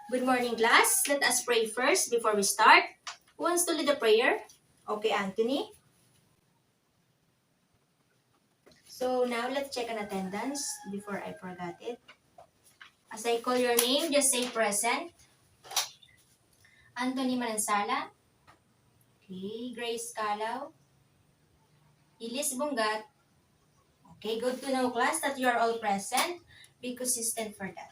Good morning, class. Let us pray first before we start. Who wants to lead the prayer? Okay, Anthony. So now let's check an attendance before I forgot it. As I call your name, just say present. Anthony Manansala. Okay, Grace Calao. Ilis Bungat. Okay, good to know, class, that you are all present. Be consistent for that.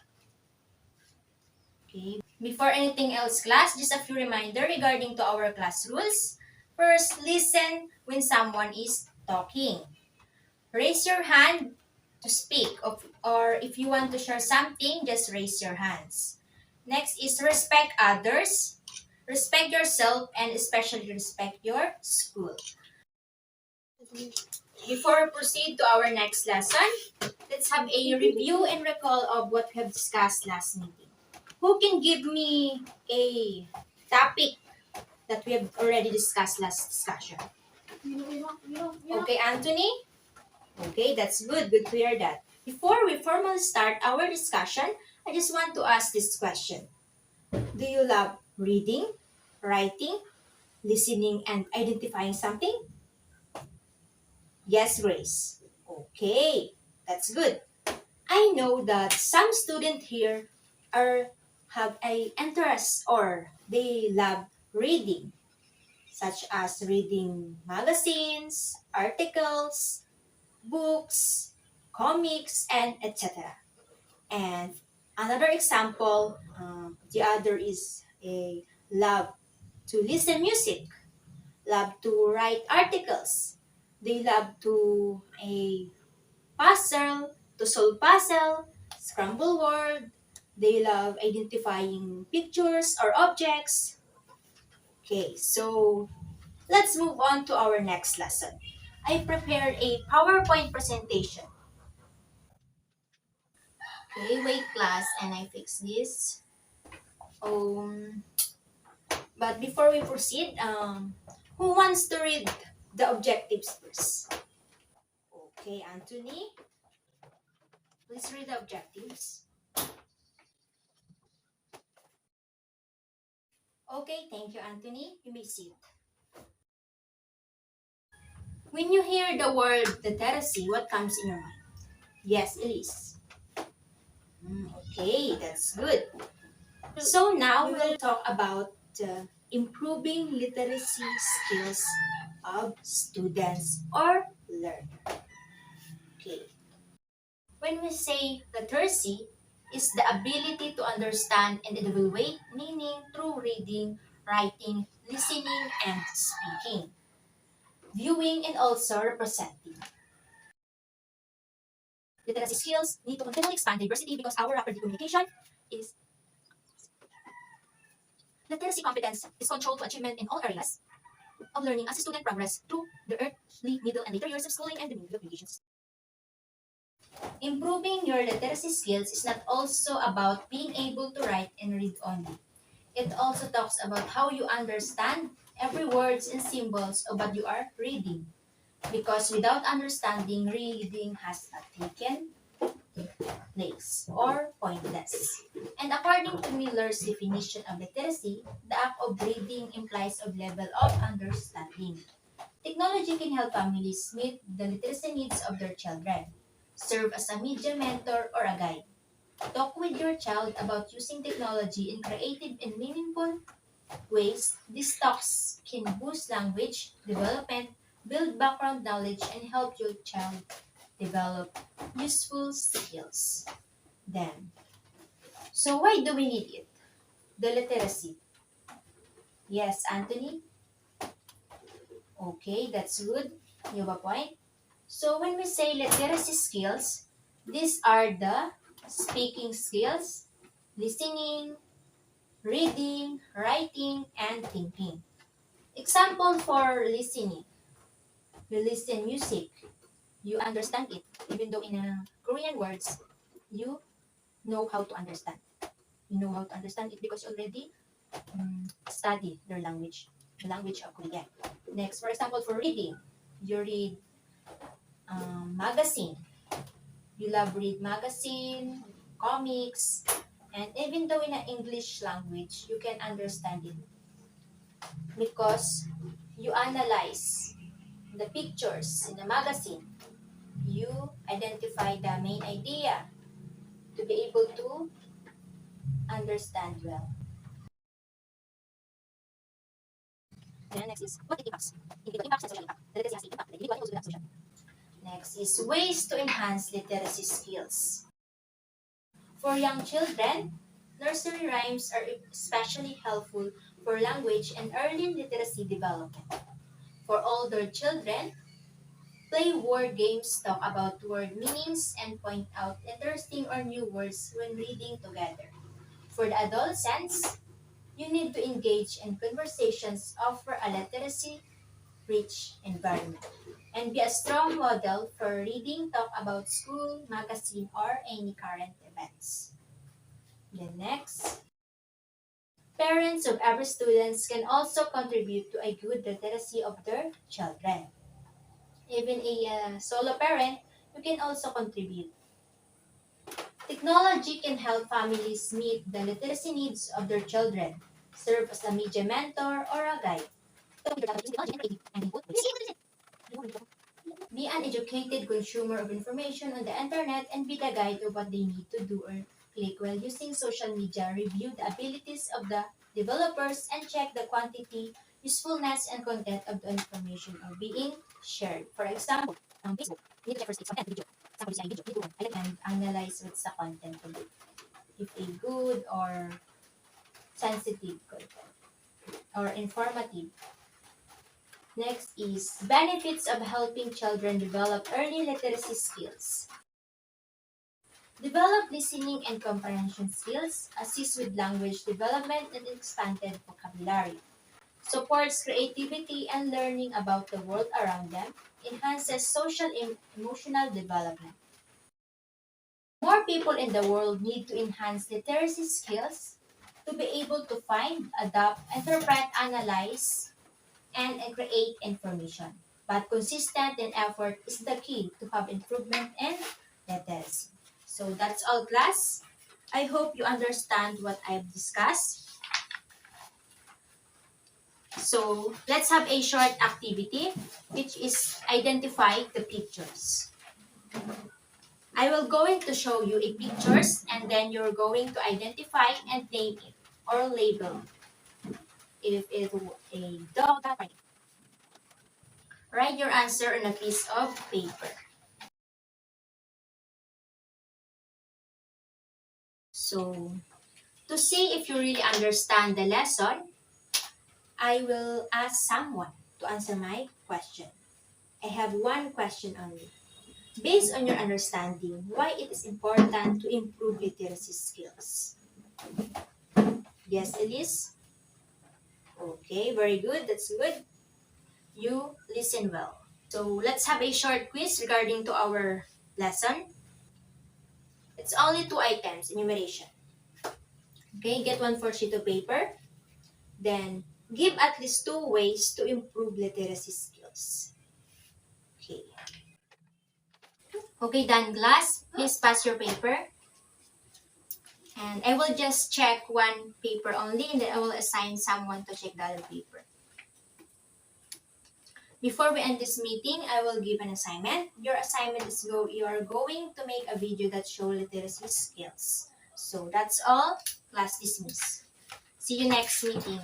Okay. Before anything else, class, just a few reminder regarding to our class rules. First, listen when someone is talking. Raise your hand to speak, or if you want to share something, just raise your hands. Next is respect others, respect yourself, and especially respect your school. Before we proceed to our next lesson, let's have a review and recall of what we have discussed last meeting. Who can give me a topic that we have already discussed last discussion? Okay, Anthony? Okay, that's good. Good to hear that. Before we formally start our discussion, I just want to ask this question. Do you love reading, writing, listening, and identifying something? Yes, Grace. Okay, that's good. I know that some students here have a interest or they love reading, such as reading magazines, articles, books, comics, and etc. And another example, the other is a love to listen music, love to write articles. They love to a puzzle, to solve puzzle, scramble word. They love identifying pictures or objects. Okay, so let's move on to our next lesson. I prepared a PowerPoint presentation. Okay, wait class, and I fix this. Um, but before we proceed, who wants to read the objectives first? Okay, Anthony, please read the objectives. Okay, thank you, Anthony. You may sit. When you hear the word literacy, what comes in your mind? Yes, Elise. Okay, that's good. So now we will talk about improving literacy skills of students or learners. Okay. When we say literacy, is the ability to understand and evaluate meaning through reading, writing, listening, and speaking, viewing, and also representing. Literacy skills need to continually expand diversity because our rapid communication is literacy competence is controlled to achievement in all areas of learning as a student progress through the early, middle, and later years of schooling and the middle communication system. Improving your literacy skills is not also about being able to write and read only. It also talks about how you understand every words and symbols of what you are reading. Because without understanding, reading has not taken place or pointless. And according to Miller's definition of literacy, the act of reading implies a level of understanding. Technology can help families meet the literacy needs of their children, serve as a media mentor or a guide. Talk with your child about using technology in creative and meaningful ways. These talks can boost language development, build background knowledge, and help your child develop useful skills. Then, so why do we need it? The literacy. Yes, Anthony? Okay, that's good. You have a point. So when we say literacy skills, these are the speaking skills, listening, reading, writing, and thinking. Example for listening. You listen music, you understand it. Even though in Korean words, you know how to understand. You know how to understand it because you already study their language, the language of Korean. Next, for example, for reading, you read magazine. You love read magazine, comics, And even though in an English language, you can understand it because you analyze the pictures in the magazine. You identify the main idea to be able to understand well. Then next is what it impacts. Individual impacts and social impact. The literacy has the impact on the individual and also the social. Next is ways to enhance literacy skills. For young children, nursery rhymes are especially helpful for language and early literacy development. For older children, play word games, talk about word meanings, and point out interesting or new words when reading together. For the adolescents, you need to engage in conversations, offer a literacy-rich environment, and be a strong model for reading, talk about school, magazine, or any current events. Then next, parents of every students can also contribute to a good literacy of their children. Even a solo parent, you can also contribute. Technology can help families meet the literacy needs of their children, serve as a media mentor or a guide. Be an educated consumer of information on the internet and be the guide of what they need to do or click while using social media. Review the abilities of the developers and check the quantity, usefulness, and content of the information are being shared. For example, on Facebook, you need to check first its content, video. Example, is a video, and analyze what's the content of it. If a good or sensitive content or informative. Next is benefits of helping children develop early literacy skills. Develop listening and comprehension skills, assist with language development and expanded vocabulary, supports creativity and learning about the world around them, enhances social and emotional development. More people in the world need to enhance literacy skills to be able to find, adapt, interpret, analyze, and create information. But consistent and effort is the key to have improvement in literacy. So that's all, class. I hope you understand what I've discussed. So let's have a short activity, which is identify the pictures. I will going to show you a pictures and then you're going to identify and name it or label if it's a dog. Write your answer on a piece of paper. So, to see if you really understand the lesson, I will ask someone to answer my question. I have one question only. Based on your understanding, why it is important to improve literacy skills? Yes, Elise? Okay, very good. That's good. You listen well. So, let's have a short quiz regarding to our lesson. It's only 2 items, enumeration. Okay, get one for sheet of paper. Then, give at least 2 ways to improve literacy skills. Okay. Okay, done, class. Please pass your paper. And I will just check one paper only and then I will assign someone to check the other paper. Before we end this meeting, I will give an assignment. Your assignment is you are going to make a video that shows literacy skills. So that's all. Class dismissed. See you next meeting.